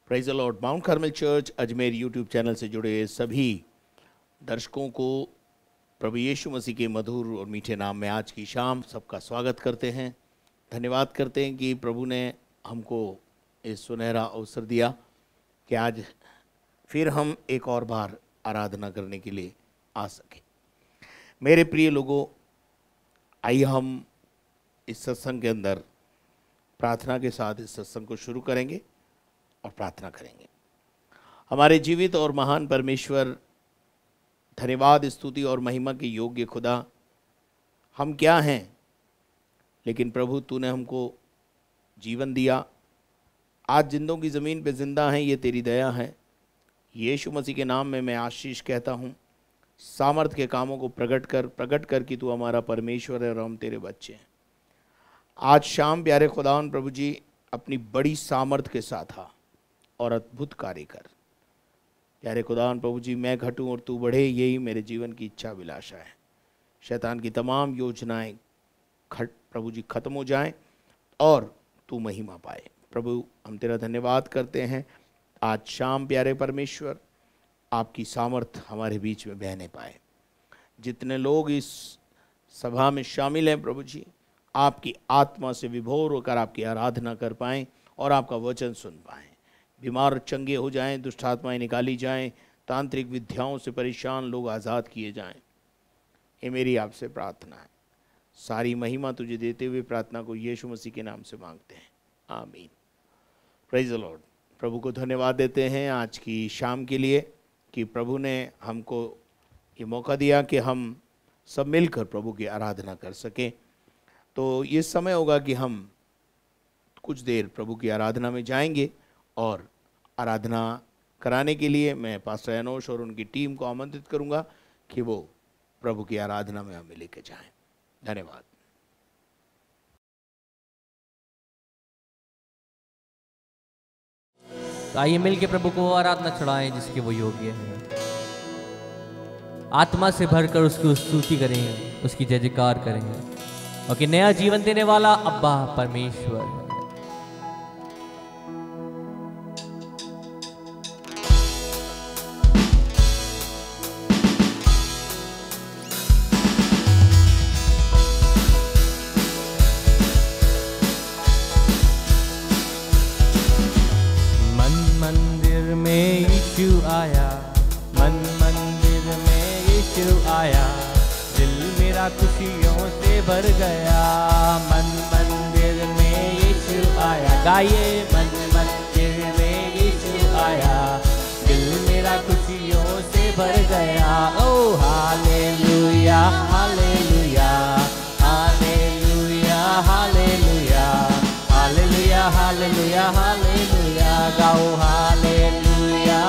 Praise the Lord. Mount Carmel church Ajmer YouTube channel से जुड़े सभी दर्शकों को प्रभु यीशु मसीह के मधुर और मीठे नाम में आज की शाम सबका स्वागत करते हैं। धन्यवाद करते हैं कि प्रभु ने हमको इस सुनहरा अवसर दिया कि आज फिर हम एक और बार आराधना करने के लिए आ सकें। मेरे प्रिय लोगों, आइए हम इस सत्संग के अंदर प्रार्थना के साथ इस सत्संग को शुरू करेंगे और प्रार्थना करेंगे। हमारे जीवित और महान परमेश्वर, धन्यवाद, स्तुति और महिमा के योग्य खुदा, हम क्या हैं, लेकिन प्रभु तूने हमको जीवन दिया। आज जिंदों की ज़मीन पे जिंदा हैं, ये तेरी दया है। यीशु मसीह के नाम में मैं आशीष कहता हूँ। सामर्थ के कामों को प्रकट कर कि तू हमारा परमेश्वर है और हम तेरे बच्चे हैं। आज शाम प्यारे खुदावन प्रभु जी, अपनी बड़ी सामर्थ के साथ आ और अद्भुत कार्य कर। प्यारे खुदावन प्रभु जी, मैं घटूं और तू बढ़े, यही मेरे जीवन की इच्छा अभिलाषा है। शैतान की तमाम योजनाएं प्रभु जी खत्म हो जाएं और तू महिमा पाए। प्रभु हम तेरा धन्यवाद करते हैं। आज शाम प्यारे परमेश्वर, आपकी सामर्थ हमारे बीच में बहने पाए। जितने लोग इस सभा में शामिल हैं प्रभु जी, आपकी आत्मा से विभोर होकर आपकी आराधना कर पाएँ और आपका वचन सुन पाएँ। बीमार चंगे हो जाएं, दुष्ट आत्माएं निकाली जाएं, तांत्रिक विद्याओं से परेशान लोग आज़ाद किए जाएं। ये मेरी आपसे प्रार्थना है। सारी महिमा तुझे देते हुए प्रार्थना को यीशु मसीह के नाम से मांगते हैं, आमीन। Praise the Lord. प्रभु को धन्यवाद देते हैं आज की शाम के लिए कि प्रभु ने हमको ये मौका दिया कि हम सब मिलकर प्रभु की आराधना कर सकें। तो ये समय होगा कि हम कुछ देर प्रभु की आराधना में जाएंगे और आराधना कराने के लिए मैं पास्टर एनोश और उनकी टीम को आमंत्रित करूंगा कि वो प्रभु की आराधना में हमें लेकर जाएं। धन्यवाद। तो आइए मिल के प्रभु को आराधना चढ़ाएं जिसके वो योग्य है। आत्मा से भरकर उसकी स्तुति करें, उसकी जय जयकार करें, और कि नया जीवन देने वाला अब्बा परमेश्वर है। खुशियों से भर गया, मन मंदिर में यीशु आया। गाइए, मन मंदिर में यीशु आया, दिल मेरा खुशियों से भर गया। ओ hallelujah hallelujah hallelujah hallelujah hallelujah hallelujah hallelujah. गाओ हालेलुया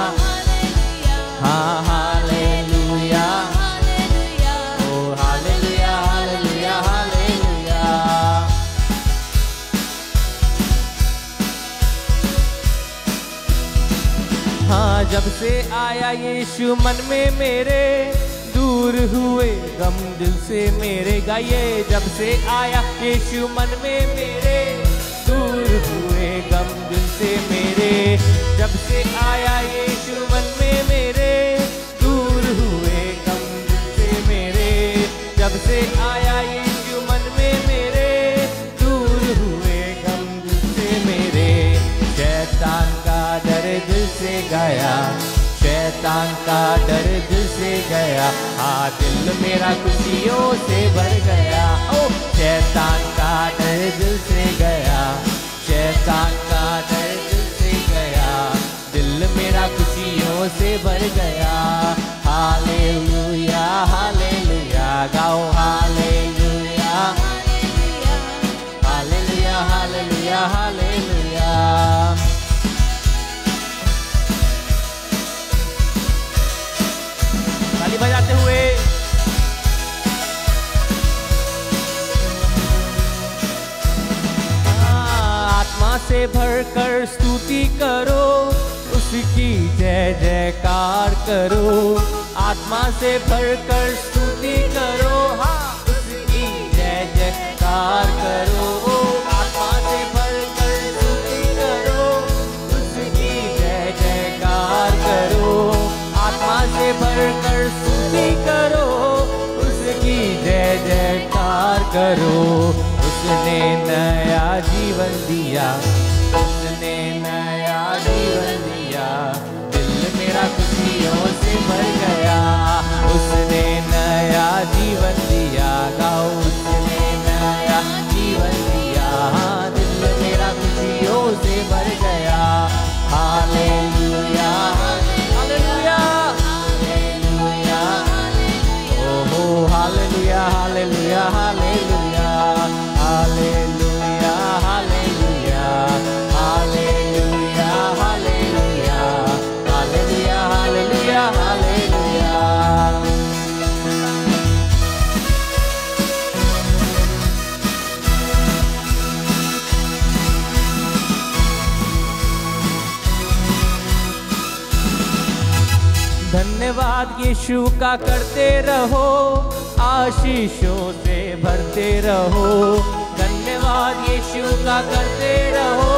हाँ हालेलुया। हाँ, जब से आया यीशु मन में मेरे, दूर हुए गम दिल से मेरे। गाइए, जब से आया यीशु मन में मेरे, दूर हुए गम दिल से मेरे। जब से आया यीशु मन में मेरे, दूर हुए गम दिल से मेरे। जब से आया यीशु मन में मेरे, दूर हुए गम दिल से मेरे। शैतान का डर दिल से गया, शैतान का डर दिल से गया। हाँ, दिल मेरा खुशियों से भर गया। ओ शैतान का डर दिल से गया, शैतान का डर दिल से गया। दिल मेरा खुशियों से भर गया। Hallelujah hallelujah. गाओ हालेलुया हालेलुया हालेलुया हालेलुया। ताली बजाते हुए आत्मा से भरकर स्तुति करो, उसकी जय जयकार करो। आत्मा से भरकर स्तुति करो, हाँ उसकी जय जयकार करो। आत्मा से भरकर स्तुति करो, उसकी जय करो। उसने नया जीवन दिया, उसने नया जीवन दिया, दिल मेरा खुशियों से भर गया। उसने नया जीवन दिया, गाओ उसने नया जीवन दिया, दिल मेरा खुशियों से भर गया। हालेलुया हालेलुया हालेलुया, ओहो hallelujah hallelujah hallelujah hallelujah hallelujah hallelujah hallelujah hallelujah hallelujah hallelujah. धन्यवाद यीशु का करते रहो, आशीषों से भरते रहो। धन्यवाद यीशु का करते रहो,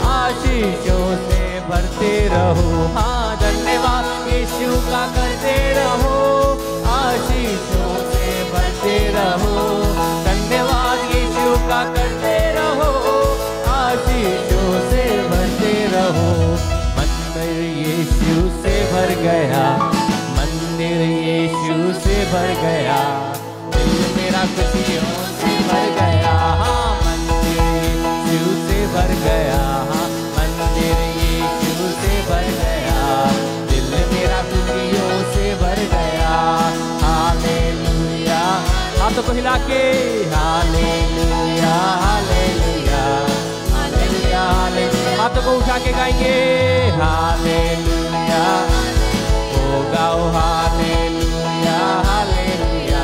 आशीषों से भरते रहो। हाँ धन्यवाद यीशु का करते रहो, आशीषों से भरते रहो। धन्यवाद यीशु का करते रहो, आशीषों से भरते रहो। मंदिर यीशु से भर गया, मंदिर यीशु से भर गया, दिल मेरा खुशियों से भर गया। हाँ मंदिर यीशु से भर गया, हाँ मंदिर यीशु से भर गया, दिल मेरा खुशियों से भर गया। हालेलुया, हाथों को हिला के हालेलुया हालेलुया हालेलुया हालेलुया, हाथों को उठा के गाएंगे हालेलुया। ओ गाओ hallelujah hallelujah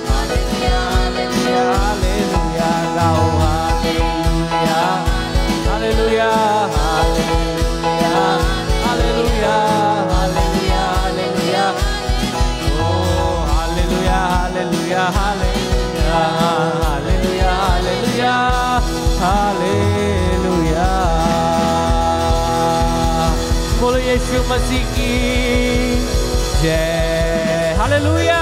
hallelujah hallelujah hallelujah, गाओ hallelujah hallelujah hallelujah hallelujah hallelujah hallelujah, ओ hallelujah hallelujah hallelujah hallelujah hallelujah hallelujah. बोलो यीशु मसीह की जय। हालेलुया।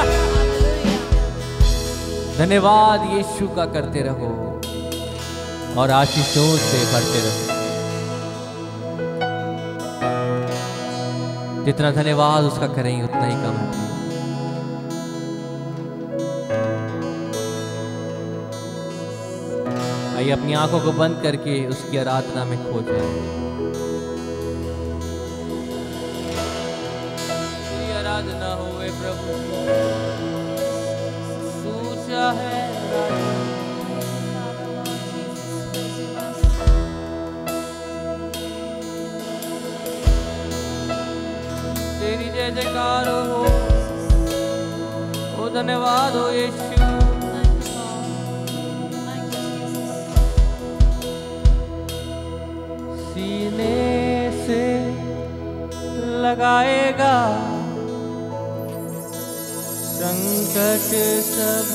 धन्यवाद यीशु का करते रहो और आशीषों से भरते रहो। जितना धन्यवाद उसका करेंगे उतना ही कम है। आइए अपनी आंखों को बंद करके उसकी आराधना में खो जाए। आराधना होए प्रभु, सूचा है तेरी जय जयकार हो। ओ धन्यवाद हो यीशु। सीने से लगाएगा संकट सब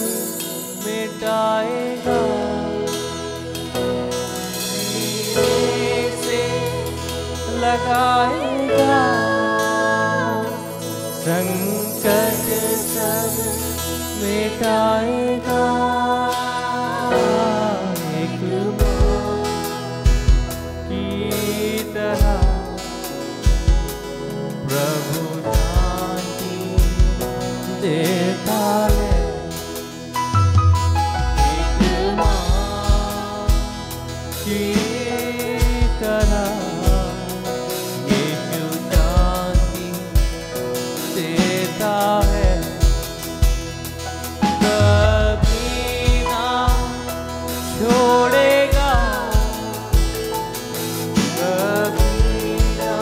मिटाएगा। सीने से लगाएगा संकट सब मिटाएगा। एक मौत की तरह प्रभु शांति देता है। एक मौत की तरह यीशु शांति देता है। कभी ना छोड़ेगा, कभी ना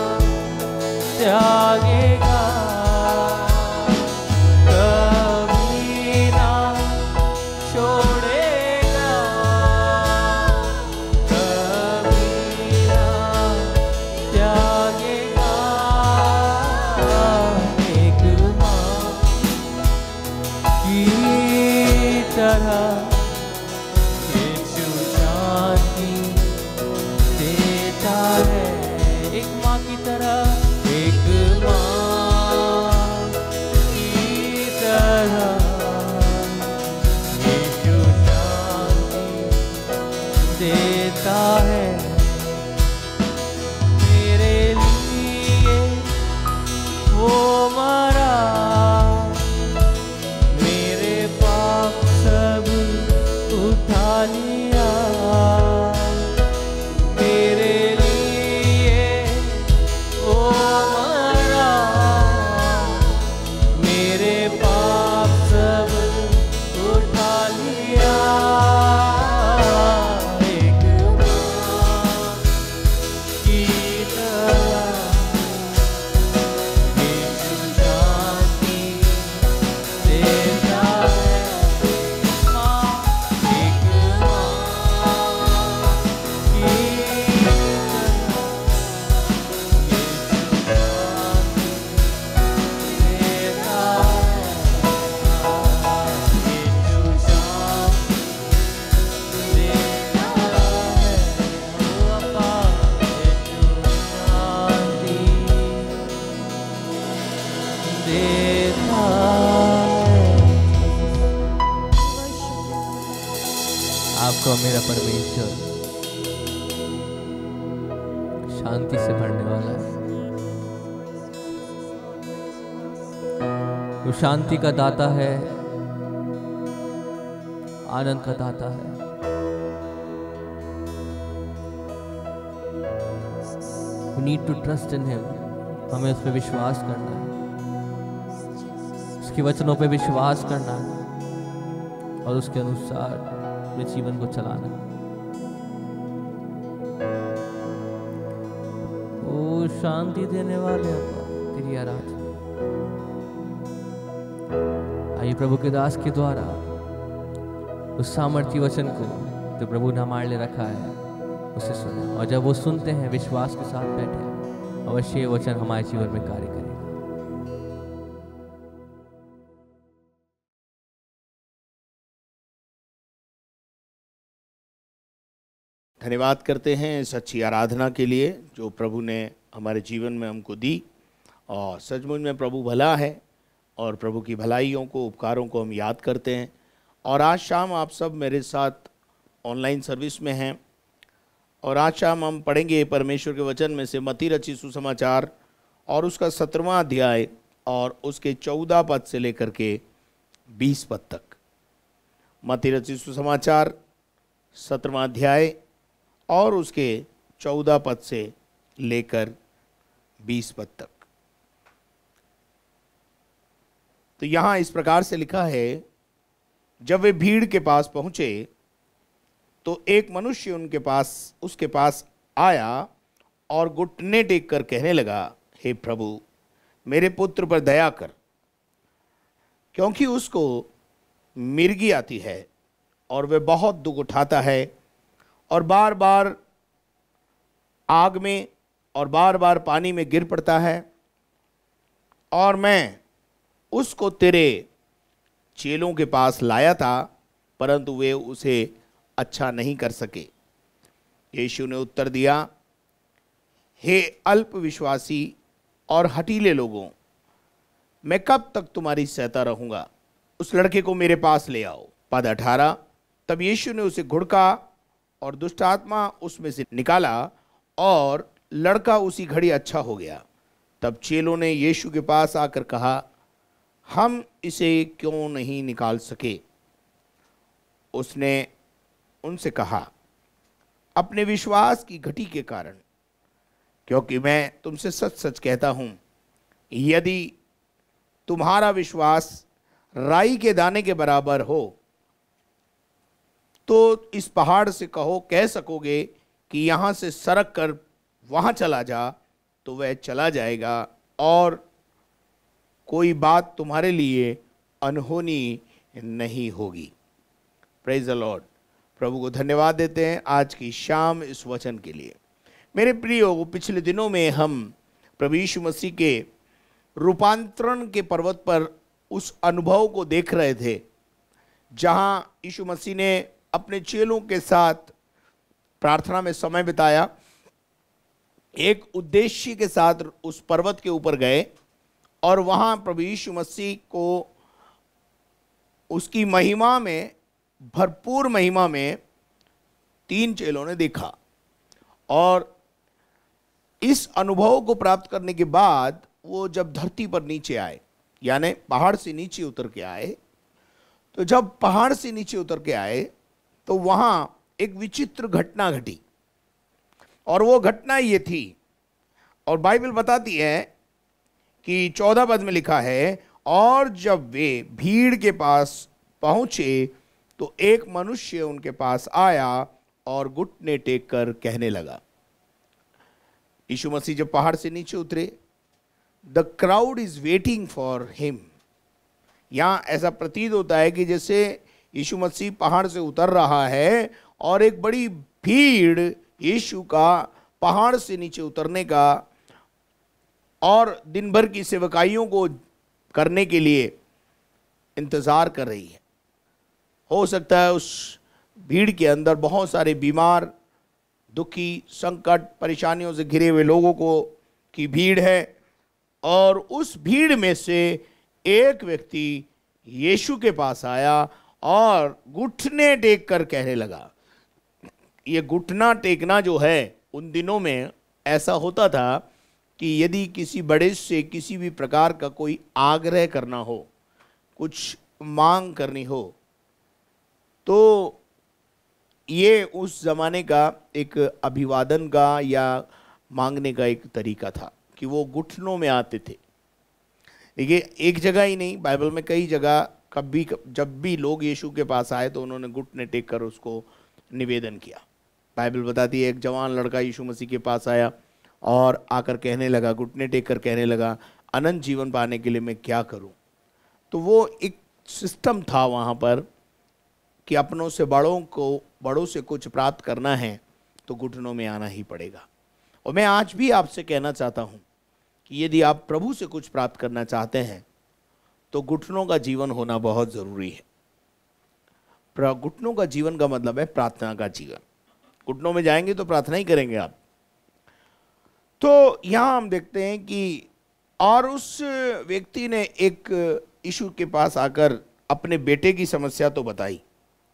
त्यागेगा, कभी ना छोड़ेगा, कभी देता है मेरे लिए वो मरा, मेरे पाप सब उठा लिया, मेरे लिए वो मरा, मेरे पाप सब उठा लिया। एक माँ की तरह यीशु शांति देता है। माँ, एक माँ की आपको मेरा परमेश्वर शांति से भरने वाला है। वो शांति का दाता है, आनंद का दाता है। We need to trust in him। हमें उस पर विश्वास करना है, उसके वचनों पे विश्वास करना है और उसके अनुसार अपने जीवन को चलाना है। ओ शांति देने वाले अब्बा, तेरी आराधना। आइए प्रभु के दास के द्वारा उस सामर्थ्य वचन को जो प्रभु ने हमारे लिए रखा है उसे सुने, और जब वो सुनते हैं विश्वास के साथ बैठे, अवश्य ये वचन हमारे जीवन में कार्य करेगा। धन्यवाद करते हैं इस अच्छी आराधना के लिए जो प्रभु ने हमारे जीवन में हमको दी, और सचमुच में प्रभु भला है और प्रभु की भलाइयों को, उपकारों को हम याद करते हैं। और आज शाम आप सब मेरे साथ ऑनलाइन सर्विस में हैं, और आज शाम हम पढ़ेंगे परमेश्वर के वचन में से मत्ती रचित सुसमाचार और उसका 17वां अध्याय और उसके 14 पद से लेकर के 20 पद तक। मत्ती रचित सुसमाचार 17वां अध्याय और उसके 14 पद से लेकर 20 पद तक। तो यहाँ इस प्रकार से लिखा है, जब वे भीड़ के पास पहुँचे तो एक मनुष्य उसके पास आया और घुटने टेक कर कहने लगा, हे प्रभु, मेरे पुत्र पर दया कर, क्योंकि उसको मिर्गी आती है और वह बहुत दुख उठाता है और बार बार आग में और बार बार पानी में गिर पड़ता है, और मैं उसको तेरे चेलों के पास लाया था, परंतु वे उसे अच्छा नहीं कर सके। यीशु ने उत्तर दिया, हे अल्प विश्वासी और हठीले लोगों, मैं कब तक तुम्हारी सहता रहूँगा? उस लड़के को मेरे पास ले आओ। पद 18। तब यीशु ने उसे घुड़का और दुष्ट आत्मा उसमें से निकाला और लड़का उसी घड़ी अच्छा हो गया। तब चेलों ने यीशु के पास आकर कहा, हम इसे क्यों नहीं निकाल सके? उसने उनसे कहा, अपने विश्वास की घटी के कारण, क्योंकि मैं तुमसे सच सच कहता हूँ, यदि तुम्हारा विश्वास राई के दाने के बराबर हो तो इस पहाड़ से कह सकोगे कि यहाँ से सरक कर वहाँ चला जा, तो वह चला जाएगा, और कोई बात तुम्हारे लिए अनहोनी नहीं होगी। Praise the Lord. प्रभु को धन्यवाद देते हैं आज की शाम इस वचन के लिए। मेरे प्रियो, पिछले दिनों में हम प्रभु यीशु मसीह के रूपांतरण के पर्वत पर उस अनुभव को देख रहे थे, जहाँ यीशु मसीह ने अपने चेलों के साथ प्रार्थना में समय बिताया। एक उद्देश्य के साथ उस पर्वत के ऊपर गए और वहाँ प्रभु यीशु मसीह को उसकी महिमा में, भरपूर महिमा में 3 चेलों ने देखा, और इस अनुभव को प्राप्त करने के बाद वो जब धरती पर नीचे आए, यानी पहाड़ से नीचे उतर के आए, तो जब पहाड़ से नीचे उतर के आए तो वहां एक विचित्र घटना घटी, और वो घटना ये थी, और बाइबल बताती है कि 14 पद में लिखा है, और जब वे भीड़ के पास पहुंचे तो एक मनुष्य उनके पास आया और घुटने टेक कर कहने लगा। यीशु मसीह जब पहाड़ से नीचे उतरे, the crowd is waiting for him. यहां ऐसा प्रतीत होता है कि जैसे यीशु मसीह पहाड़ से उतर रहा है और एक बड़ी भीड़ यीशु का पहाड़ से नीचे उतरने का और दिन भर की सेवकाइयों को करने के लिए इंतजार कर रही है। हो सकता है उस भीड़ के अंदर बहुत सारे बीमार, दुखी, संकट, परेशानियों से घिरे हुए लोगों को की भीड़ है, और उस भीड़ में से एक व्यक्ति यीशु के पास आया और घुटने टेक कर कहने लगा। ये घुटना टेकना जो है, उन दिनों में ऐसा होता था कि यदि किसी बड़े से किसी भी प्रकार का कोई आग्रह करना हो, कुछ मांग करनी हो, तो ये उस जमाने का एक अभिवादन का या मांगने का एक तरीका था कि वो घुटनों में आते थे। देखिए, एक जगह ही नहीं, बाइबल में कई जगह कभी जब भी लोग यीशु के पास आए तो उन्होंने घुटने टेक कर उसको निवेदन किया। बाइबल बताती है एक जवान लड़का यीशु मसीह के पास आया और आकर कहने लगा, घुटने टेक कर कहने लगा, अनंत जीवन पाने के लिए मैं क्या करूं। तो वो एक सिस्टम था वहाँ पर कि अपनों से बड़ों से कुछ प्राप्त करना है तो घुटनों में आना ही पड़ेगा। और मैं आज भी आपसे कहना चाहता हूँ कि यदि आप प्रभु से कुछ प्राप्त करना चाहते हैं तो घुटनों का जीवन होना बहुत ज़रूरी है। घुटनों का जीवन का मतलब है प्रार्थना का जीवन। घुटनों में जाएंगे तो प्रार्थना ही करेंगे आप। तो यहाँ हम देखते हैं कि और उस व्यक्ति ने एक यीशु के पास आकर अपने बेटे की समस्या तो बताई।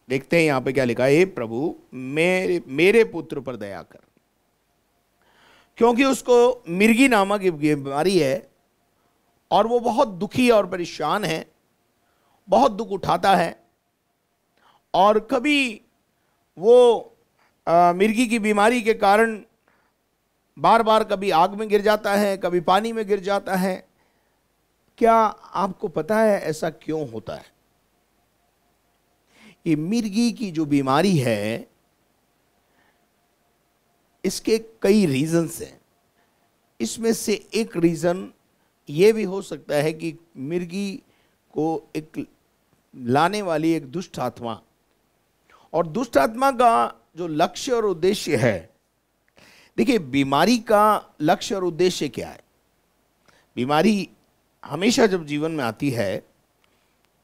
देखते हैं यहाँ पे क्या लिखा है, हे प्रभु मेरे पुत्र पर दया कर, क्योंकि उसको मिर्गी नामक बीमारी है और वो बहुत दुखी और परेशान है, बहुत दुख उठाता है, और कभी वो मिर्गी की बीमारी के कारण बार बार कभी आग में गिर जाता है, कभी पानी में गिर जाता है। क्या आपको पता है ऐसा क्यों होता है? ये मिर्गी की जो बीमारी है, इसके कई रीजंस हैं। इसमें से एक रीजन ये भी हो सकता है कि मिर्गी को एक लाने वाली एक दुष्ट आत्मा, और दुष्ट आत्मा का जो लक्ष्य और उद्देश्य है, देखिए बीमारी का लक्ष्य और उद्देश्य क्या है? बीमारी हमेशा जब जीवन में आती है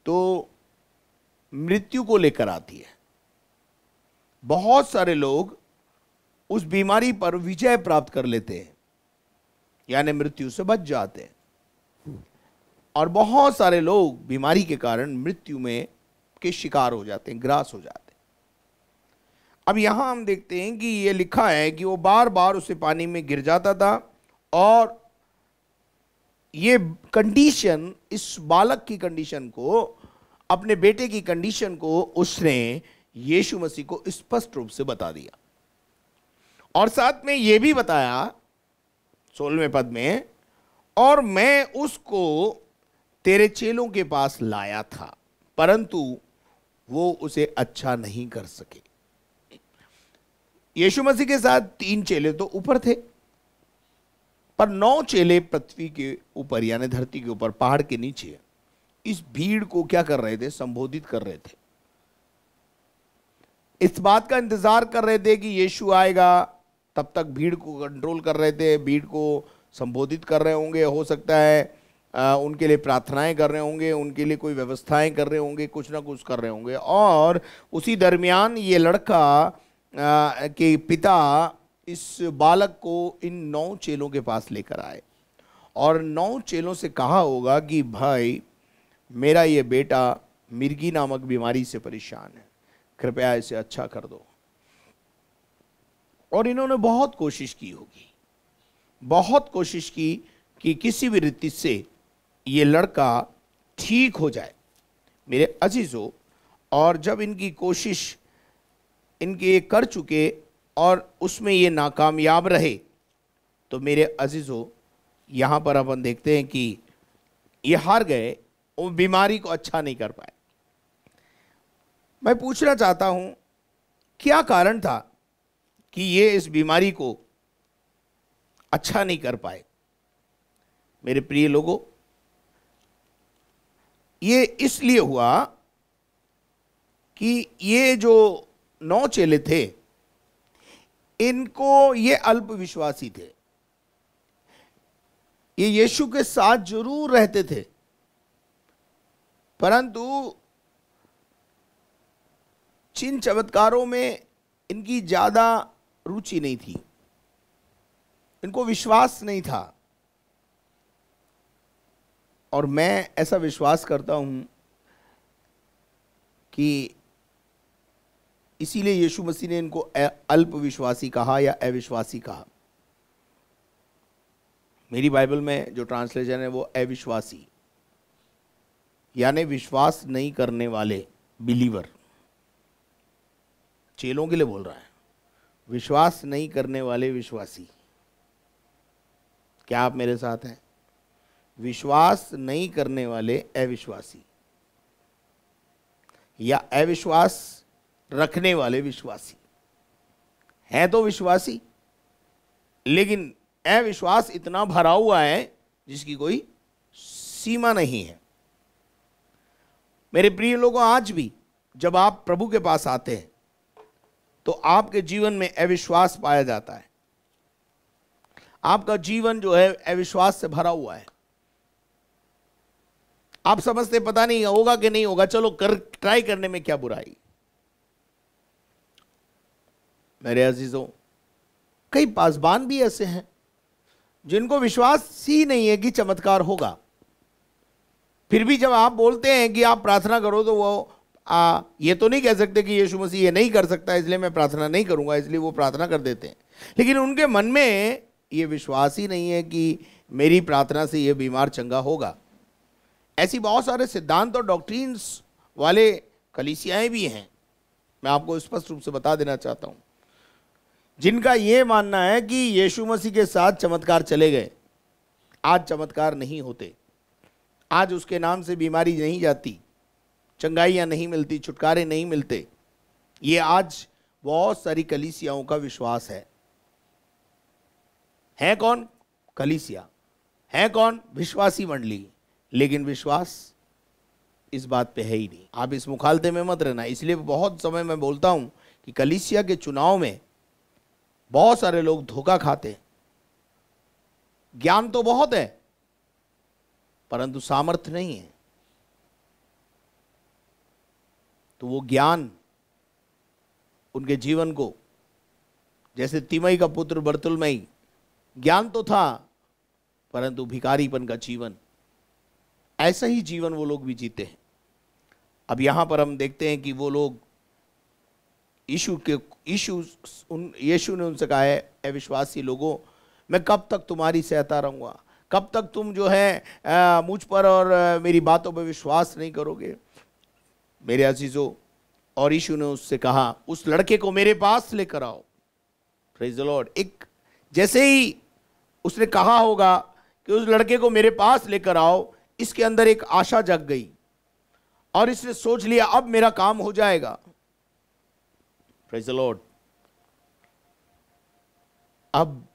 तो मृत्यु को लेकर आती है। बहुत सारे लोग उस बीमारी पर विजय प्राप्त कर लेते हैं, यानी मृत्यु से बच जाते हैं, और बहुत सारे लोग बीमारी के कारण मृत्यु में के शिकार हो जाते हैं, ग्रास हो जाते हैं। अब यहां हम देखते हैं कि ये लिखा है कि वो बार बार उसे पानी में गिर जाता था, और ये कंडीशन, इस बालक की कंडीशन को, अपने बेटे की कंडीशन को उसने यीशु मसीह को स्पष्ट रूप से बता दिया, और साथ में ये भी बताया 16वें पद में, और मैं उसको तेरे चेलों के पास लाया था परंतु वो उसे अच्छा नहीं कर सके। यीशु मसीह के साथ 3 चेले तो ऊपर थे, पर 9 चेले पृथ्वी के ऊपर यानी धरती के ऊपर, पहाड़ के नीचे इस भीड़ को क्या कर रहे थे? संबोधित कर रहे थे। इस बात का इंतजार कर रहे थे कि यीशु आएगा, तब तक भीड़ को कंट्रोल कर रहे थे, भीड़ को संबोधित कर रहे होंगे, हो सकता है उनके लिए प्रार्थनाएं कर रहे होंगे, उनके लिए कोई व्यवस्थाएं कर रहे होंगे, कुछ ना कुछ कर रहे होंगे। और उसी दरमियान ये लड़का के पिता इस बालक को इन 9 चेलों के पास लेकर आए, और 9 चेलों से कहा होगा कि भाई मेरा ये बेटा मिर्गी नामक बीमारी से परेशान है, कृपया इसे अच्छा कर दो। और इन्होंने बहुत कोशिश की होगी, बहुत कोशिश की कि किसी भी रीति से ये लड़का ठीक हो जाए मेरे अजीजों। और जब इनकी कोशिश इनके ये कर चुके और उसमें ये नाकामयाब रहे, तो मेरे अजीजों यहाँ पर अपन देखते हैं कि ये हार गए, वो बीमारी को अच्छा नहीं कर पाए। मैं पूछना चाहता हूँ क्या कारण था कि ये इस बीमारी को अच्छा नहीं कर पाए। मेरे प्रिय लोगों, ये इसलिए हुआ कि ये जो 9 चेले थे, इनको ये अल्प विश्वासी थे। ये यीशु के साथ जरूर रहते थे, परंतु चिन्ह चमत्कारों में इनकी ज्यादा रुचि नहीं थी, इनको विश्वास नहीं था। और मैं ऐसा विश्वास करता हूं कि इसीलिए यीशु मसीह ने इनको अल्प विश्वासी कहा या अविश्वासी कहा। मेरी बाइबल में जो ट्रांसलेशन है वो अविश्वासी, यानी विश्वास नहीं करने वाले, बिलीवर। चेलों के लिए बोल रहा है, विश्वास नहीं करने वाले विश्वासी। क्या आप मेरे साथ हैं? विश्वास नहीं करने वाले अविश्वासी, या अविश्वास रखने वाले विश्वासी। हैं तो विश्वासी, लेकिन अविश्वास इतना भरा हुआ है जिसकी कोई सीमा नहीं है। मेरे प्रिय लोगों, आज भी जब आप प्रभु के पास आते हैं तो आपके जीवन में अविश्वास पाया जाता है। आपका जीवन जो है अविश्वास से भरा हुआ है। आप समझते पता नहीं होगा कि नहीं होगा, चलो ट्राई करने में क्या बुराई। मेरे अजीजों, कई पासबान भी ऐसे हैं जिनको विश्वास ही नहीं है कि चमत्कार होगा। फिर भी जब आप बोलते हैं कि आप प्रार्थना करो, तो वो ये तो नहीं कह सकते कि यीशु मसीह ये नहीं कर सकता इसलिए मैं प्रार्थना नहीं करूंगा, इसलिए वो प्रार्थना कर देते हैं। लेकिन उनके मन में ये विश्वास ही नहीं है कि मेरी प्रार्थना से ये बीमार चंगा होगा। ऐसी बहुत सारे सिद्धांत और डॉक्ट्रिन्स वाले कलीसियाएं भी हैं, मैं आपको स्पष्ट रूप से बता देना चाहता हूं, जिनका ये मानना है कि यीशु मसीह के साथ चमत्कार चले गए, आज चमत्कार नहीं होते, आज उसके नाम से बीमारी नहीं जाती, चंगाइयाँ नहीं मिलती, छुटकारे नहीं मिलते। ये आज बहुत सारी कलीसियाओं का विश्वास है कौन? कलीसिया है कौन? विश्वासी मंडली। लेकिन विश्वास इस बात पे है ही नहीं। आप इस मुखालते में मत रहना। इसलिए बहुत समय मैं बोलता हूं कि कलीसिया के चुनाव में बहुत सारे लोग धोखा खाते हैं। ज्ञान तो बहुत है परंतु सामर्थ्य नहीं है। तो वो ज्ञान उनके जीवन को, जैसे तिमई का पुत्र बरतुलमई, ज्ञान तो था परंतु भिखारीपन का जीवन, ऐसा ही जीवन वो लोग भी जीते हैं। अब यहां पर हम देखते हैं कि वो लोग यीशु ने उनसे कहा है, अविश्वासी लोगों, मैं कब तक तुम्हारी सहता रहूंगा? कब तक तुम जो है मुझ पर और मेरी बातों पर विश्वास नहीं करोगे? मेरे अजीजों, और यीशु ने उससे कहा, उस लड़के को मेरे पास लेकर आओ। Praise the Lord. एक जैसे ही उसने कहा होगा कि उस लड़के को मेरे पास लेकर आओ, इसके अंदर एक आशा जग गई और इसने सोच लिया अब मेरा काम हो जाएगा। Praise the Lord. अब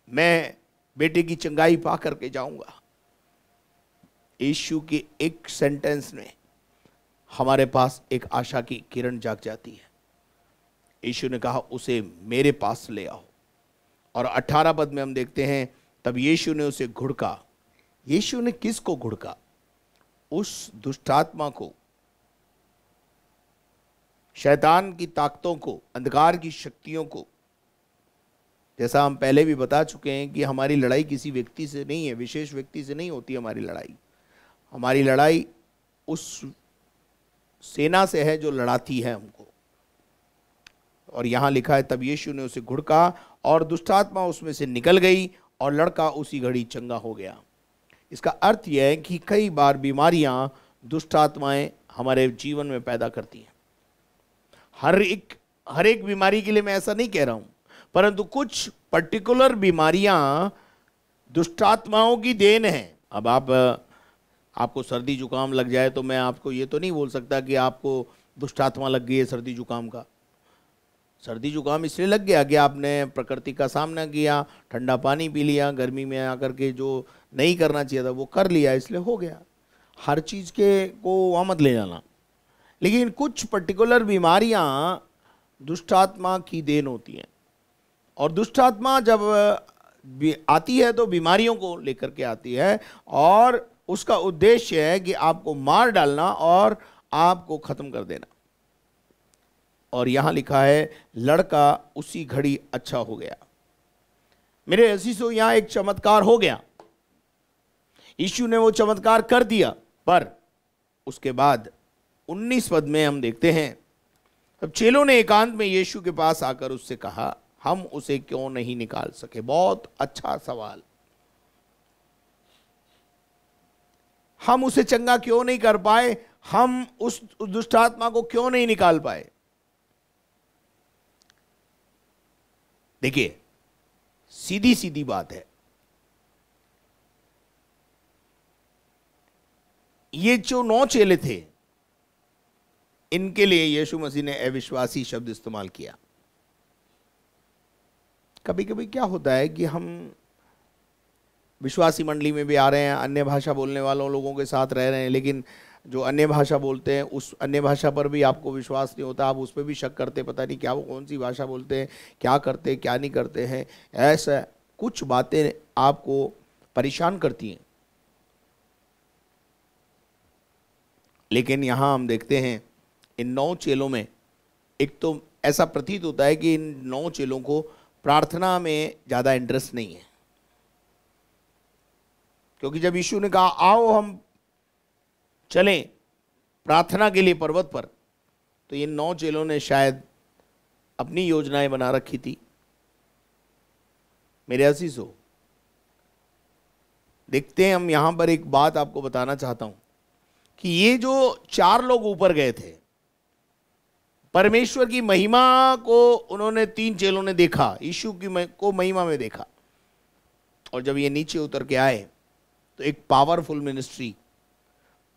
मैं बेटे की चंगाई पा करके जाऊंगा। यीशु के एक सेंटेंस में हमारे पास एक आशा की किरण जाग जाती है। यीशु ने कहा, उसे मेरे पास ले आओ। और 18 पद में हम देखते हैं, तब यीशु ने उसे घुड़का। यीशु ने किसको घुड़का? उस दुष्टात्मा को, शैतान की ताकतों को, अंधकार की शक्तियों को। जैसा हम पहले भी बता चुके हैं कि हमारी लड़ाई किसी व्यक्ति से नहीं है, विशेष व्यक्ति से नहीं होती हमारी लड़ाई। हमारी लड़ाई उस सेना से है जो लड़ाती है हमको। और यहाँ लिखा है, तब यीशु ने उसे घुड़का और दुष्टात्मा उसमें से निकल गई और लड़का उसी घड़ी चंगा हो गया। इसका अर्थ यह है कि कई बार बीमारियां दुष्ट आत्माएं हमारे जीवन में पैदा करती हैं। हर एक बीमारी के लिए मैं ऐसा नहीं कह रहा हूं, परंतु कुछ पर्टिकुलर बीमारियां दुष्ट आत्माओं की देन है। अब आपको सर्दी जुकाम लग जाए तो मैं आपको ये तो नहीं बोल सकता कि आपको दुष्ट आत्मा लग गई है सर्दी जुकाम का। सर्दी जुकाम इसलिए लग गया कि आपने प्रकृति का सामना किया, ठंडा पानी पी लिया, गर्मी में आकर के जो नहीं करना चाहिए था वो कर लिया, इसलिए हो गया। हर चीज़ के को वहाँ मत ले जाना। लेकिन कुछ पर्टिकुलर बीमारियाँ दुष्ट आत्मा की देन होती हैं, और दुष्ट आत्मा जब आती है तो बीमारियों को लेकर के आती है, और उसका उद्देश्य है कि आपको मार डालना और आपको ख़त्म कर देना। और यहाँ लिखा है, लड़का उसी घड़ी अच्छा हो गया। मेरे अजीजों, यहाँ एक चमत्कार हो गया। यीशु ने वो चमत्कार कर दिया, पर उसके बाद 19 पद में हम देखते हैं, अब चेलों ने एकांत में यीशु के पास आकर उससे कहा, हम उसे क्यों नहीं निकाल सके। बहुत अच्छा सवाल। हम उसे चंगा क्यों नहीं कर पाए, हम उस दुष्ट आत्मा को क्यों नहीं निकाल पाए। देखिए, सीधी सीधी बात है, ये जो 9 चेले थे, इनके लिए यीशु मसीह ने अविश्वासी शब्द इस्तेमाल किया। कभी कभी क्या होता है कि हम विश्वासी मंडली में भी आ रहे हैं, अन्य भाषा बोलने वालों लोगों के साथ रह रहे हैं, लेकिन जो अन्य भाषा बोलते हैं उस अन्य भाषा पर भी आपको विश्वास नहीं होता, आप उस पर भी शक करते, पता नहीं क्या वो कौन सी भाषा बोलते हैं, क्या करते हैं, क्या नहीं करते हैं। ऐसा कुछ बातें आपको परेशान करती हैं। लेकिन यहाँ हम देखते हैं इन 9 चेलों में, एक तो ऐसा प्रतीत होता है कि इन 9 चेलों को प्रार्थना में ज़्यादा इंटरेस्ट नहीं है, क्योंकि जब यीशु ने कहा आओ हम चलें प्रार्थना के लिए पर्वत पर, तो ये 9 चेलों ने शायद अपनी योजनाएं बना रखी थी। मेरे अजीजों, देखते हैं, हम यहां पर एक बात आपको बताना चाहता हूं कि ये जो 4 लोग ऊपर गए थे, परमेश्वर की महिमा को उन्होंने 3 चेलों ने देखा, यीशु को महिमा में देखा, और जब ये नीचे उतर के आए तो एक पावरफुल मिनिस्ट्री,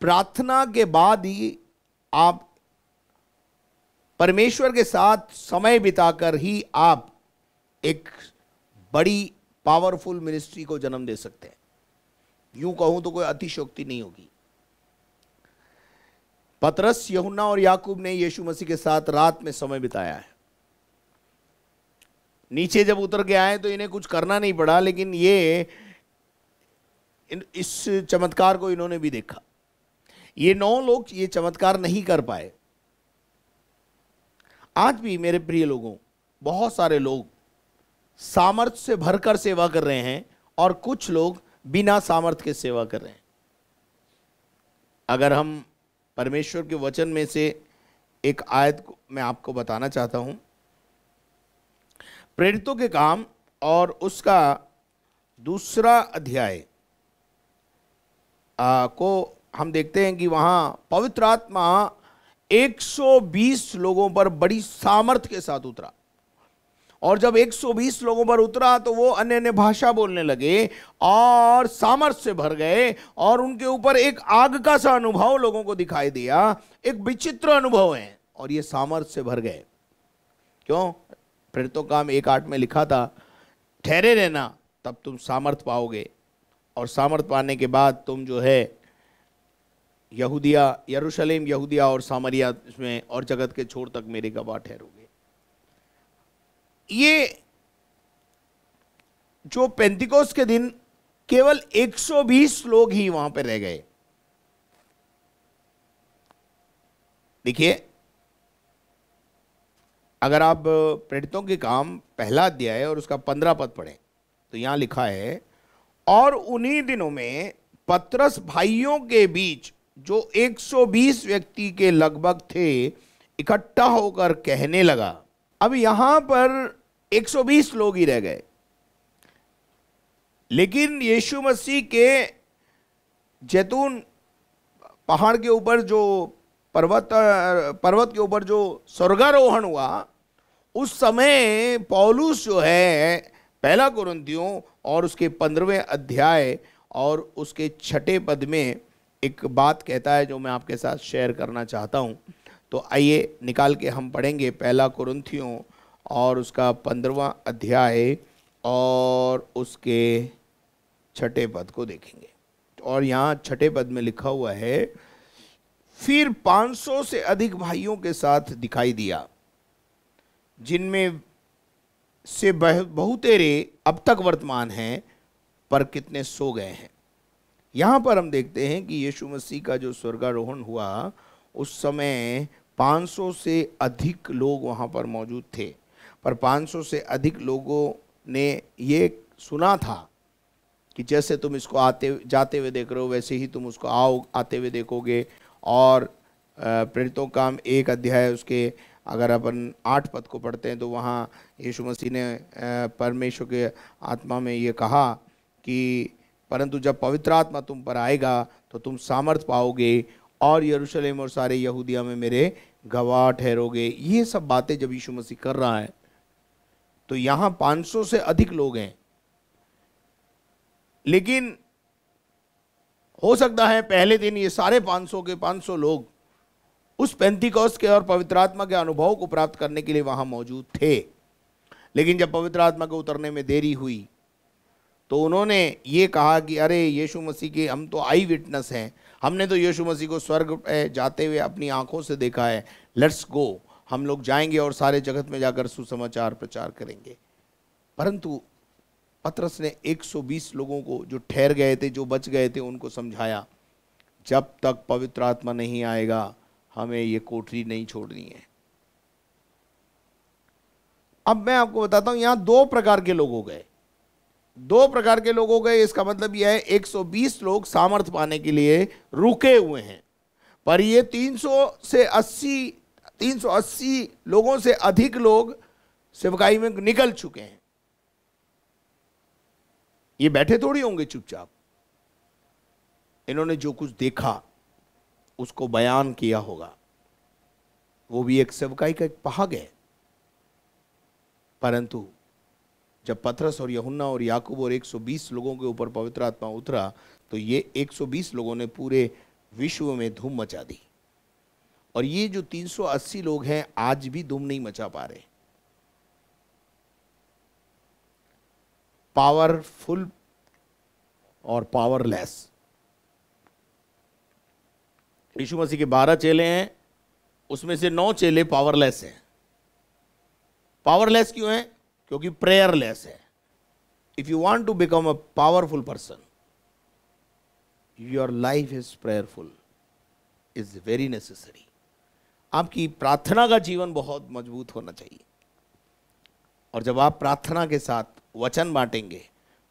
प्रार्थना के बाद ही आप परमेश्वर के साथ समय बिताकर ही आप एक बड़ी पावरफुल मिनिस्ट्री को जन्म दे सकते हैं। यूं कहूं तो कोई अतिशयोक्ति नहीं होगी। पतरस, यूहन्ना और याकूब ने यीशु मसीह के साथ रात में समय बिताया है। नीचे जब उतर के आए तो इन्हें कुछ करना नहीं पड़ा, लेकिन ये इस चमत्कार को इन्होंने भी देखा। ये 9 लोग ये चमत्कार नहीं कर पाए। आज भी मेरे प्रिय लोगों, बहुत सारे लोग सामर्थ्य से भरकर सेवा कर रहे हैं और कुछ लोग बिना सामर्थ्य के सेवा कर रहे हैं। अगर हम परमेश्वर के वचन में से एक आयत को मैं आपको बताना चाहता हूं, प्रेरितों के काम और उसका 2 अध्याय को हम देखते हैं कि वहां पवित्र आत्मा 120 लोगों पर बड़ी सामर्थ्य के साथ उतरा, और जब 120 लोगों पर उतरा तो वो अन्य अन्य भाषा बोलने लगे और सामर्थ्य से भर गए, और उनके ऊपर एक आग का सा अनुभव लोगों को दिखाई दिया। एक विचित्र अनुभव है, और ये सामर्थ्य से भर गए। क्यों? प्रेरितों काम 1:8 में लिखा था, ठहरे रहना तब तुम सामर्थ्य पाओगे, और सामर्थ्य पाने के बाद तुम जो है यहूदिया, यरूशलेम, यहूदिया और सामरिया इसमें और जगत के छोर तक मेरे गवाह ठहरोगे। ये जो पेंतिकोस्त के दिन केवल 120 लोग ही वहां पर रह गए। देखिए, अगर आप प्रेरितों के काम 1 अध्याय और उसका 15 पद पढ़ें तो यहां लिखा है, और उन्हीं दिनों में पतरस भाइयों के बीच जो 120 व्यक्ति के लगभग थे इकट्ठा होकर कहने लगा, अब यहां पर 120 लोग ही रह गए, लेकिन यीशु मसीह के जैतून पहाड़ के ऊपर जो पर्वत के ऊपर जो स्वर्गारोहण हुआ, उस समय पौलुस जो है पहला कुरिन्थियों और उसके 15वें अध्याय और उसके 6 पद में एक बात कहता है जो मैं आपके साथ शेयर करना चाहता हूं। तो आइए निकाल के हम पढ़ेंगे पहला कुरिन्थियों और उसका 15वां अध्याय और उसके 6 पद को देखेंगे। और यहाँ 6 पद में लिखा हुआ है, फिर 500 से अधिक भाइयों के साथ दिखाई दिया, जिनमें से बहुतेरे अब तक वर्तमान हैं, पर कितने सो गए हैं। यहाँ पर हम देखते हैं कि यीशु मसीह का जो स्वर्गारोहण हुआ उस समय 500 से अधिक लोग वहाँ पर मौजूद थे, पर 500 से अधिक लोगों ने ये सुना था कि जैसे तुम इसको जाते हुए देख रहे हो वैसे ही तुम उसको आते हुए देखोगे। और प्रेरितों का काम 1 अध्याय उसके अगर अपन 8 पद को पढ़ते हैं तो वहाँ यीशु मसीह ने परमेश्वर के आत्मा में ये कहा कि परंतु जब पवित्र आत्मा तुम पर आएगा तो तुम सामर्थ पाओगे और यरूशलेम और सारे यहूदिया में मेरे गवाह ठहरोगे। ये सब बातें जब यीशु मसीह कर रहा है तो यहाँ 500 से अधिक लोग हैं, लेकिन हो सकता है पहले दिन ये सारे 500 के 500 लोग उस पेंतिकोस्त के और पवित्र आत्मा के अनुभव को प्राप्त करने के लिए वहां मौजूद थे। लेकिन जब पवित्र आत्मा के उतरने में देरी हुई तो उन्होंने ये कहा कि अरे यीशु मसीह के हम तो आई विटनेस हैं, हमने तो यीशु मसीह को स्वर्ग पे जाते हुए अपनी आंखों से देखा है, लेट्स गो, हम लोग जाएंगे और सारे जगत में जाकर सुसमाचार प्रचार करेंगे। परंतु पतरस ने 120 लोगों को जो ठहर गए थे, जो बच गए थे, उनको समझाया जब तक पवित्र आत्मा नहीं आएगा हमें ये कोठरी नहीं छोड़नी है। अब मैं आपको बताता हूं यहां 2 प्रकार के लोग हो गए, 2 प्रकार के लोग हो गए। इसका मतलब यह है 120 लोग सामर्थ्य पाने के लिए रुके हुए हैं, पर ये 380 लोगों से अधिक लोग सेवकाई में निकल चुके हैं। ये बैठे थोड़ी होंगे चुपचाप, इन्होंने जो कुछ देखा उसको बयान किया होगा, वो भी एक सेवकाई का एक भाग है। परंतु जब पतरस और यूहन्ना और याकूब और 120 लोगों के ऊपर पवित्र आत्मा उतरा तो ये 120 लोगों ने पूरे विश्व में धूम मचा दी। और ये जो 380 लोग हैं आज भी धूम नहीं मचा पा रहे। पावरफुल और पावरलेस। यीशु मसीह के 12 चेले हैं, उसमें से 9 चेले पावरलेस हैं। पावरलेस क्यों है? क्योंकि प्रेयरलेस है। If you want to become a powerful person, your life is prayerful, is very necessary. आपकी प्रार्थना का जीवन बहुत मजबूत होना चाहिए। और जब आप प्रार्थना के साथ वचन बांटेंगे,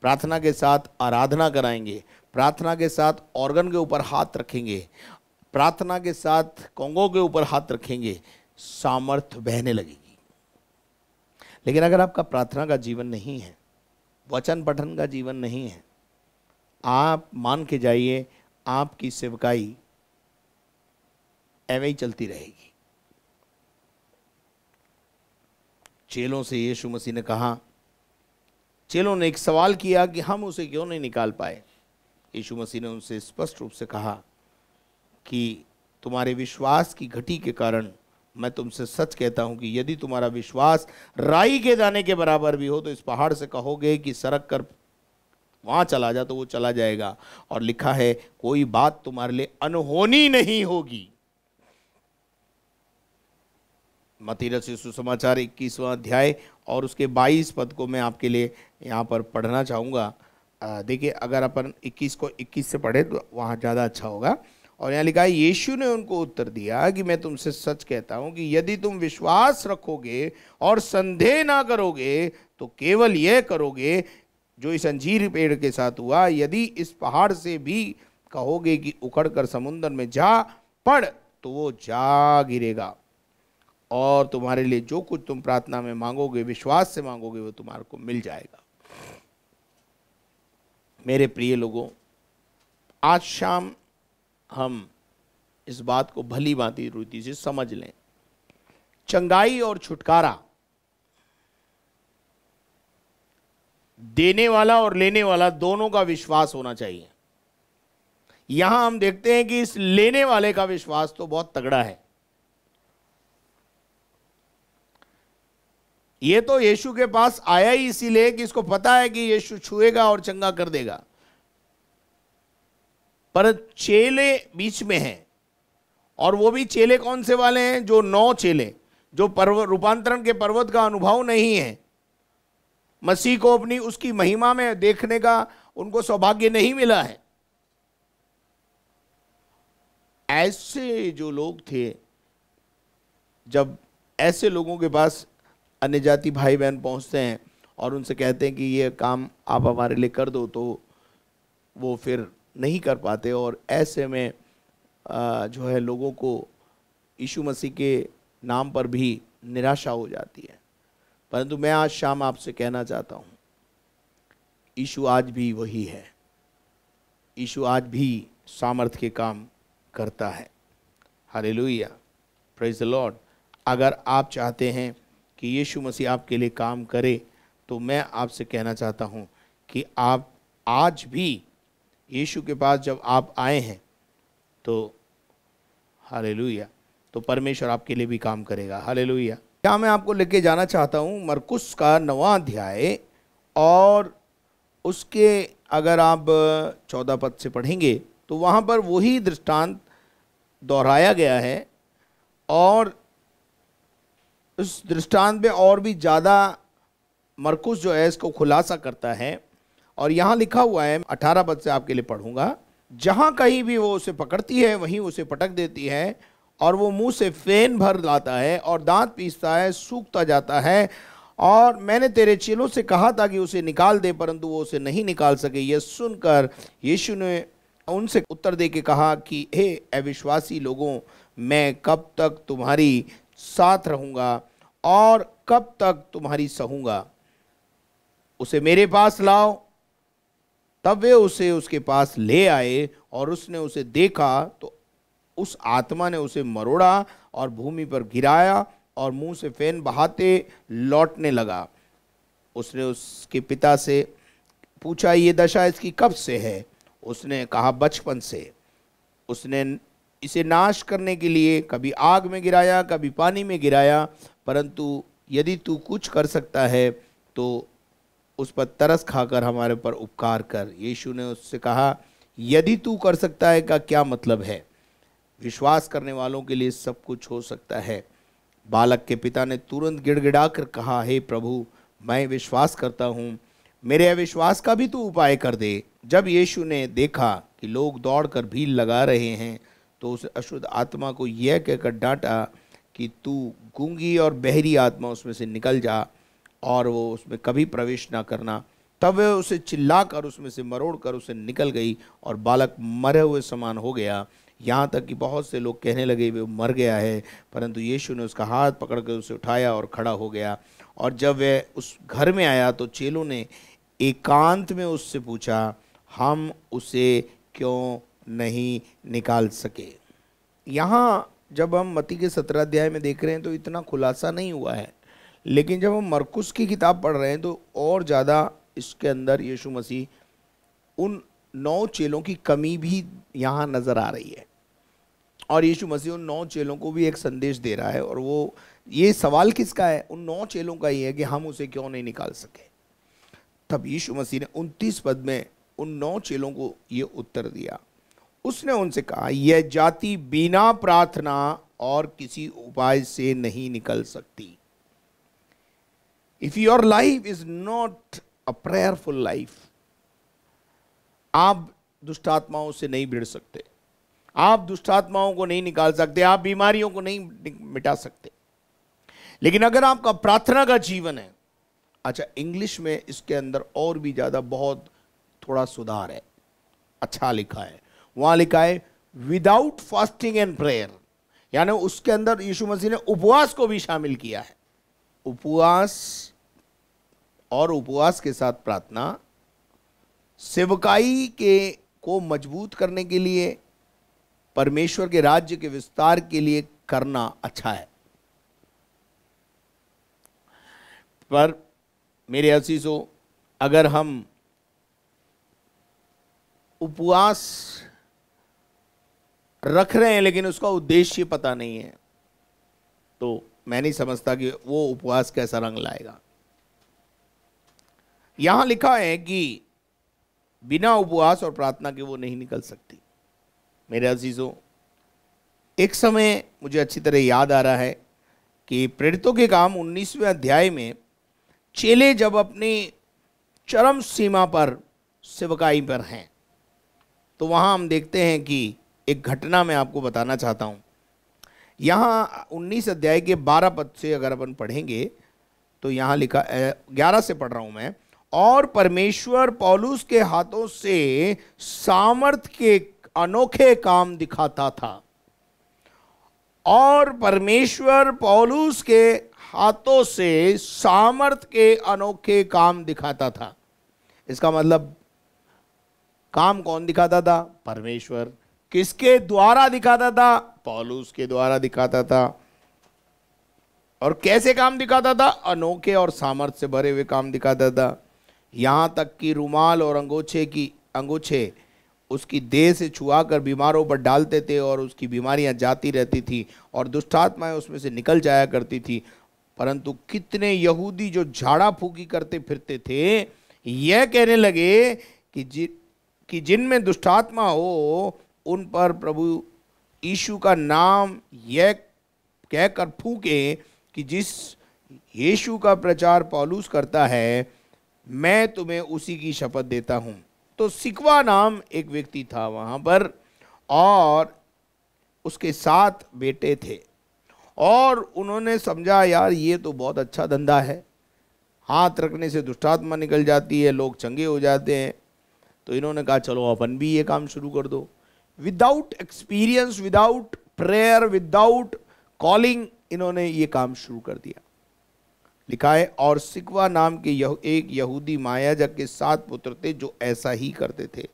प्रार्थना के साथ आराधना कराएंगे, प्रार्थना के साथ ऑर्गन के ऊपर हाथ रखेंगे, प्रार्थना के साथ कोंगों के ऊपर हाथ रखेंगे, सामर्थ्य बहने लगेगी। लेकिन अगर आपका प्रार्थना का जीवन नहीं है, वचन पठन का जीवन नहीं है, आप मान के जाइए आपकी सेवकाई ऐवे ही चलती रहेगी। चेलों से यीशु मसीह ने कहा, चेलों ने एक सवाल किया कि हम उसे क्यों नहीं निकाल पाए। यीशु मसीह ने उनसे स्पष्ट रूप से कहा कि तुम्हारे विश्वास की घटी के कारण मैं तुमसे सच कहता हूं कि यदि तुम्हारा विश्वास राई के दाने के बराबर भी हो तो इस पहाड़ से कहोगे कि सरक कर वहां चला जा तो वो चला जाएगा। और लिखा है कोई बात तुम्हारे लिए अनहोनी नहीं होगी। मत्ती रचित सुसमाचार 21वां अध्याय और उसके 22 पद को मैं आपके लिए यहाँ पर पढ़ना चाहूँगा। देखिए अगर अपन 21 को 21 से पढ़े तो वहाँ ज़्यादा अच्छा होगा। और यहाँ लिखा है, यीशु ने उनको उत्तर दिया कि मैं तुमसे सच कहता हूँ कि यदि तुम विश्वास रखोगे और संदेह ना करोगे तो केवल यह करोगे जो इस अंजीर पेड़ के साथ हुआ। यदि इस पहाड़ से भी कहोगे कि उखड़ कर समुद्र में जा पड़ तो वो जा गिरेगा और तुम्हारे लिए जो कुछ तुम प्रार्थना में मांगोगे, विश्वास से मांगोगे, वो तुम्हारे को मिल जाएगा। मेरे प्रिय लोगों, आज शाम हम इस बात को भली भांति रीति से समझ लें। चंगाई और छुटकारा देने वाला और लेने वाला दोनों का विश्वास होना चाहिए। यहां हम देखते हैं कि इस लेने वाले का विश्वास तो बहुत तगड़ा है। ये तो यीशु के पास आया ही इसीलिए कि इसको पता है कि यीशु छुएगा और चंगा कर देगा, पर चेले बीच में हैं, और वो भी चेले कौन से वाले हैं? जो 9 चेले, जो रूपांतरण के पर्वत का अनुभव नहीं है, मसीह को अपनी उसकी महिमा में देखने का उनको सौभाग्य नहीं मिला है। ऐसे जो लोग थे, जब ऐसे लोगों के पास अन्य जाति भाई बहन पहुंचते हैं और उनसे कहते हैं कि ये काम आप हमारे लिए कर दो, तो वो फिर नहीं कर पाते, और ऐसे में जो है लोगों को यीशु मसीह के नाम पर भी निराशा हो जाती है। परंतु मैं आज शाम आपसे कहना चाहता हूँ, यीशु आज भी वही है। यीशु आज भी सामर्थ के काम करता है। Hallelujah, praise the Lord. अगर आप चाहते हैं कि यीशु मसीह आपके लिए काम करे, तो मैं आपसे कहना चाहता हूँ कि आप आज भी यीशु के पास जब आप आए हैं, तो हालेलुया, तो परमेश्वर आपके लिए भी काम करेगा। हालेलुया। क्या मैं आपको लेके जाना चाहता हूँ मरकुस का 9वां अध्याय, और उसके अगर आप 14 पद से पढ़ेंगे तो वहाँ पर वही दृष्टांत दोहराया गया है, और उस दृष्टांत में और भी ज़्यादा मरकुस जो है इसको खुलासा करता है। और यहाँ लिखा हुआ है, 18 पद से आपके लिए पढ़ूंगा, जहाँ कहीं भी वो उसे पकड़ती है वहीं उसे पटक देती है, और वो मुंह से फेन भर लाता है और दांत पीसता है, सूखता जाता है। और मैंने तेरे चेलों से कहा था कि उसे निकाल दे, परंतु वो उसे नहीं निकाल सके। यह सुनकर यीशु ने उनसे उत्तर दे के कहा कि हे अविश्वासी लोगों, मैं कब तक तुम्हारी साथ रहूँगा और कब तक तुम्हारी सहूँगा? उसे मेरे पास लाओ। तब वे उसे उसके पास ले आए, और उसने उसे देखा तो उस आत्मा ने उसे मरोड़ा और भूमि पर गिराया और मुंह से फेन बहाते लौटने लगा। उसने उसके पिता से पूछा, ये दशा इसकी कब से है? उसने कहा, बचपन से। उसने इसे नाश करने के लिए कभी आग में गिराया, कभी पानी में गिराया, परंतु यदि तू कुछ कर सकता है तो उस पर तरस खाकर हमारे पर उपकार कर। यीशु ने उससे कहा, यदि तू कर सकता है का क्या मतलब है? विश्वास करने वालों के लिए सब कुछ हो सकता है। बालक के पिता ने तुरंत गिड़गिड़ाकर कहा, हे प्रभु, मैं विश्वास करता हूँ, मेरे अविश्वास का भी तू उपाय कर दे। जब यीशु ने देखा कि लोग दौड़कर भीड़ लगा रहे हैं, तो उस अशुद्ध आत्मा को यह कहकर डांटा कि तू गूंगी और बहरी आत्मा उसमें से निकल जा, और वो उसमें कभी प्रवेश ना करना। तब वह उसे चिल्लाकर उसमें से मरोड़कर उसे निकल गई, और बालक मरे हुए समान हो गया। यहाँ तक कि बहुत से लोग कहने लगे वे मर गया है, परंतु यीशु ने उसका हाथ पकड़कर उसे उठाया और खड़ा हो गया। और जब वह उस घर में आया तो चेलों ने एकांत में उससे पूछा, हम उसे क्यों नहीं निकाल सके? यहाँ जब हम मत्ती के 17 अध्याय में देख रहे हैं तो इतना खुलासा नहीं हुआ है, लेकिन जब हम मरकुस की किताब पढ़ रहे हैं तो और ज़्यादा इसके अंदर यीशु मसीह उन 9 चेलों की कमी भी यहाँ नज़र आ रही है, और यीशु मसीह उन 9 चेलों को भी एक संदेश दे रहा है। और वो ये सवाल किसका है? उन 9 चेलों का ही है कि हम उसे क्यों नहीं निकाल सके। तब यीशु मसीह ने 29 पद में उन 9 चेलों को ये उत्तर दिया। उसने उनसे कहा, यह जाति बिना प्रार्थना और किसी उपाय से नहीं निकल सकती। If your life is not a prayerful life, आप दुष्टात्माओं से नहीं भिड़ सकते, आप दुष्टात्माओं को नहीं निकाल सकते, आप बीमारियों को नहीं मिटा सकते। लेकिन अगर आपका प्रार्थना का जीवन है, अच्छा इंग्लिश में इसके अंदर और भी ज़्यादा बहुत थोड़ा सुधार है, अच्छा लिखा है, वहाँ लिखा है विदाउट फास्टिंग एंड प्रेयर, यानी उसके अंदर यीशु मसीह ने उपवास को भी शामिल किया है। उपवास और उपवास के साथ प्रार्थना सेवकाई के को मजबूत करने के लिए, परमेश्वर के राज्य के विस्तार के लिए करना अच्छा है। पर मेरे अजीजों, अगर हम उपवास रख रहे हैं लेकिन उसका उद्देश्य पता नहीं है, तो मैं नहीं समझता कि वो उपवास कैसा रंग लाएगा। यहां लिखा है कि बिना उपवास और प्रार्थना के वो नहीं निकल सकती। मेरे अजीजों, एक समय मुझे अच्छी तरह याद आ रहा है कि प्रेरितों के काम 19वें अध्याय में चेले जब अपनी चरम सीमा पर सेवकाई पर हैं, तो वहाँ हम देखते हैं कि एक घटना मैं आपको बताना चाहता हूँ। यहाँ 19 अध्याय के 12 पद से अगर अपन पढ़ेंगे तो यहाँ लिखा, 11 से पढ़ रहा हूँ मैं। और परमेश्वर पौलुस के हाथों से सामर्थ्य के अनोखे काम दिखाता था। और परमेश्वर पौलुस के हाथों से सामर्थ्य के अनोखे काम दिखाता था। इसका मतलब काम कौन दिखाता था? परमेश्वर। किसके द्वारा दिखाता था? पौलुस के द्वारा दिखाता था। और कैसे काम दिखाता था? अनोखे और सामर्थ्य से भरे हुए काम दिखाता था। यहां तक कि रुमाल और अंगूछे उसकी देह से छुआ कर बीमारों पर डालते थे और उसकी बीमारियां जाती रहती थी और दुष्टात्माएं उसमें से निकल जाया करती थी। परंतु कितने यहूदी जो झाड़ा फूकी करते फिरते थे, यह कहने लगे कि जिनमें दुष्टात्मा हो उन पर प्रभु यीशु का नाम यह कहकर फूके कि जिस यीशु का प्रचार पौलुस करता है, मैं तुम्हें उसी की शपथ देता हूं। तो सिकवा नाम एक व्यक्ति था वहां पर, और उसके 7 बेटे थे। और उन्होंने समझा, यार ये तो बहुत अच्छा धंधा है, हाथ रखने से दुष्टात्मा निकल जाती है, लोग चंगे हो जाते हैं। तो इन्होंने कहा चलो अपन भी ये काम शुरू कर दो। Without experience, without prayer, without calling, इन्होंने ये काम शुरू कर दिया। लिखा है, और सिकवा नाम के एक यहूदी मायाजक के 7 पुत्र थे जो ऐसा ही करते थे।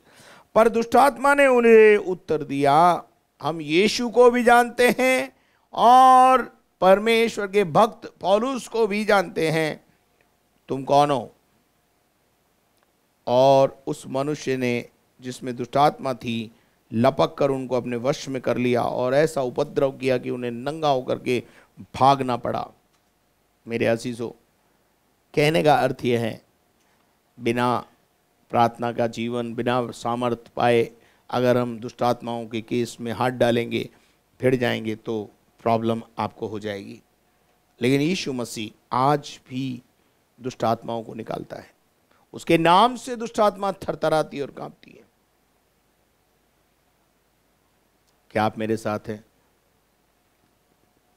पर दुष्टात्मा ने उन्हें उत्तर दिया, हम यीशु को भी जानते हैं और परमेश्वर के भक्त पौलुस को भी जानते हैं, तुम कौन हो? और उस मनुष्य ने, जिसमें दुष्टात्मा थी, लपक कर उनको अपने वश में कर लिया और ऐसा उपद्रव किया कि उन्हें नंगा होकर के भागना पड़ा। मेरे अजीजों, कहने का अर्थ यह है, बिना प्रार्थना का जीवन, बिना सामर्थ पाए अगर हम दुष्टात्माओं के केस में हाथ डालेंगे, भिड़ जाएंगे, तो प्रॉब्लम आपको हो जाएगी। लेकिन यीशु मसीह आज भी दुष्टात्माओं को निकालता है। उसके नाम से दुष्टात्मा थरथराती और कांपती है। क्या आप मेरे साथ हैं?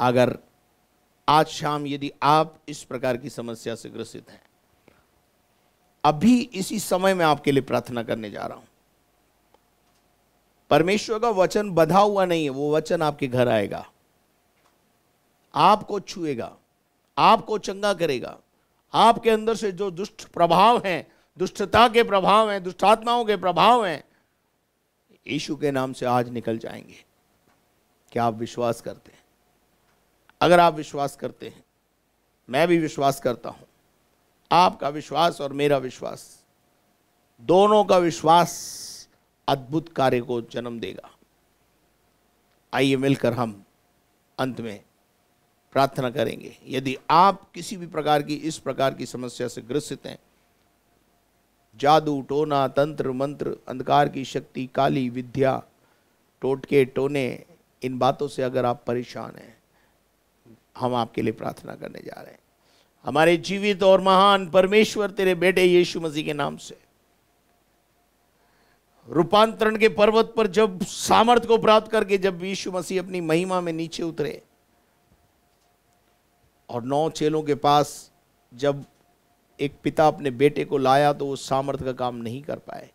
अगर आज शाम यदि आप इस प्रकार की समस्या से ग्रसित हैं, अभी इसी समय मैं आपके लिए प्रार्थना करने जा रहा हूं। परमेश्वर का वचन बंधा हुआ नहीं है, वो वचन आपके घर आएगा, आपको छुएगा, आपको चंगा करेगा। आपके अंदर से जो दुष्ट प्रभाव हैं, दुष्टता के प्रभाव हैं, दुष्टात्माओं के प्रभाव हैं, यीशु के नाम से आज निकल जाएंगे। क्या आप विश्वास करते हैं? अगर आप विश्वास करते हैं, मैं भी विश्वास करता हूं, आपका विश्वास और मेरा विश्वास, दोनों का विश्वास अद्भुत कार्य को जन्म देगा। आइए मिलकर हम अंत में प्रार्थना करेंगे। यदि आप किसी भी प्रकार की इस प्रकार की समस्या से ग्रसित हैं, जादू टोना, तंत्र मंत्र, अंधकार की शक्ति, काली विद्या, टोटके टोने, इन बातों से अगर आप परेशान हैं, हम आपके लिए प्रार्थना करने जा रहे हैं। हमारे जीवित और महान परमेश्वर, तेरे बेटे यीशु मसीह के नाम से, रूपांतरण के पर्वत पर जब सामर्थ को प्राप्त करके जब यीशु मसीह अपनी महिमा में नीचे उतरे और 9 चेलों के पास जब एक पिता अपने बेटे को लाया, तो वो सामर्थ का काम नहीं कर पाए,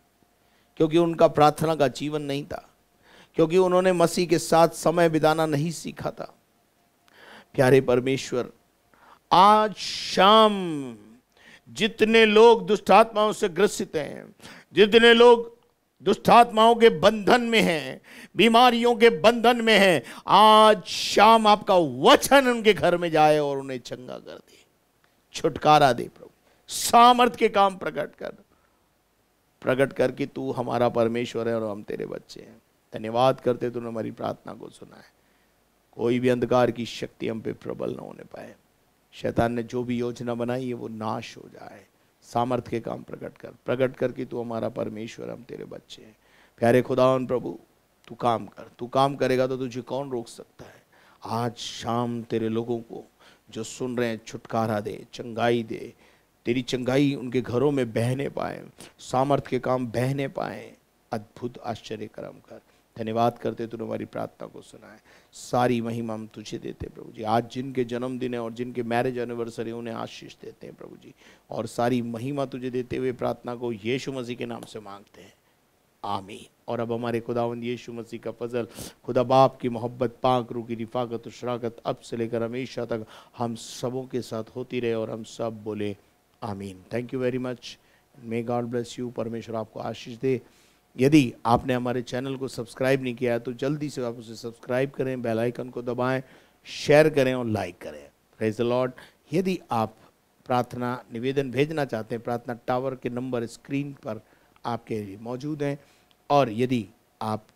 क्योंकि उनका प्रार्थना का जीवन नहीं था, क्योंकि उन्होंने मसीह के साथ समय बिताना नहीं सीखा था। प्यारे परमेश्वर, आज शाम जितने लोग दुष्ट आत्माओं से ग्रसित हैं, जितने लोग दुष्ट आत्माओं के बंधन में हैं, बीमारियों के बंधन में हैं, आज शाम आपका वचन उनके घर में जाए और उन्हें चंगा कर दे, छुटकारा दे। प्रभु सामर्थ के काम प्रकट कर कि तू हमारा परमेश्वर है और हम तेरे बच्चे हैं। धन्यवाद करते तूने हमारी प्रार्थना को सुना है। कोई भी अंधकार की शक्ति हम पे प्रबल न होने पाए। शैतान ने जो भी योजना बनाई है वो नाश हो जाए। सामर्थ के काम प्रकट कर कि तू हमारा परमेश्वर, हम तेरे बच्चे हैं। प्यारे खुदावन प्रभु, तू काम कर। तू काम करेगा तो तुझे कौन रोक सकता है। आज शाम तेरे लोगों को जो सुन रहे हैं छुटकारा दे, चंगाई दे। तेरी चंगाई उनके घरों में बहने पाए, सामर्थ के काम बहने पाए। अद्भुत आश्चर्य कर्म कर। धन्यवाद करते तूने हमारी प्रार्थना को सुना है। सारी महिमा हम तुझे देते प्रभु जी। आज जिनके जन्मदिन है और जिनके मैरिज एनिवर्सरी उन्हें आशीष देते हैं प्रभु जी, और सारी महिमा तुझे देते हुए प्रार्थना को यीशु मसीह के नाम से मांगते हैं, आमीन। और अब हमारे खुदावंद यीशु मसीह का फजल, खुदा बाप की मोहब्बत, पाक रूह की रिफाकत और शराकत अब से लेकर हमेशा तक हम सबों के साथ होती रहे, और हम सब बोले आमीन। Thank you very much. May God bless you. परमेश्वर आपको आशीष दे। यदि आपने हमारे चैनल को सब्सक्राइब नहीं किया है तो जल्दी से आप उसे सब्सक्राइब करें, बेल आइकन को दबाएं, शेयर करें और लाइक करें। Praise the Lord. यदि आप प्रार्थना निवेदन भेजना चाहते हैं, प्रार्थना टावर के नंबर स्क्रीन पर आपके लिए मौजूद हैं। और यदि आप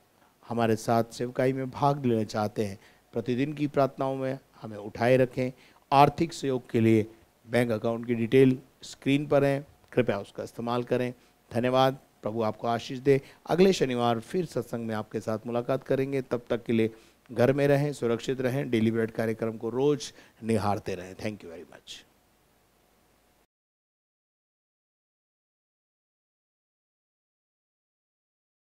हमारे साथ सेवकाई में भाग लेना चाहते हैं, प्रतिदिन की प्रार्थनाओं में हमें उठाए रखें। आर्थिक सहयोग के लिए बैंक अकाउंट की डिटेल स्क्रीन पर है, कृपया उसका इस्तेमाल करें। धन्यवाद। प्रभु आपको आशीष दे। अगले शनिवार फिर सत्संग में आपके साथ मुलाकात करेंगे। तब तक के लिए घर में रहें, सुरक्षित रहें। डेली ब्रेड कार्यक्रम को रोज निहारते रहें। Thank you very much.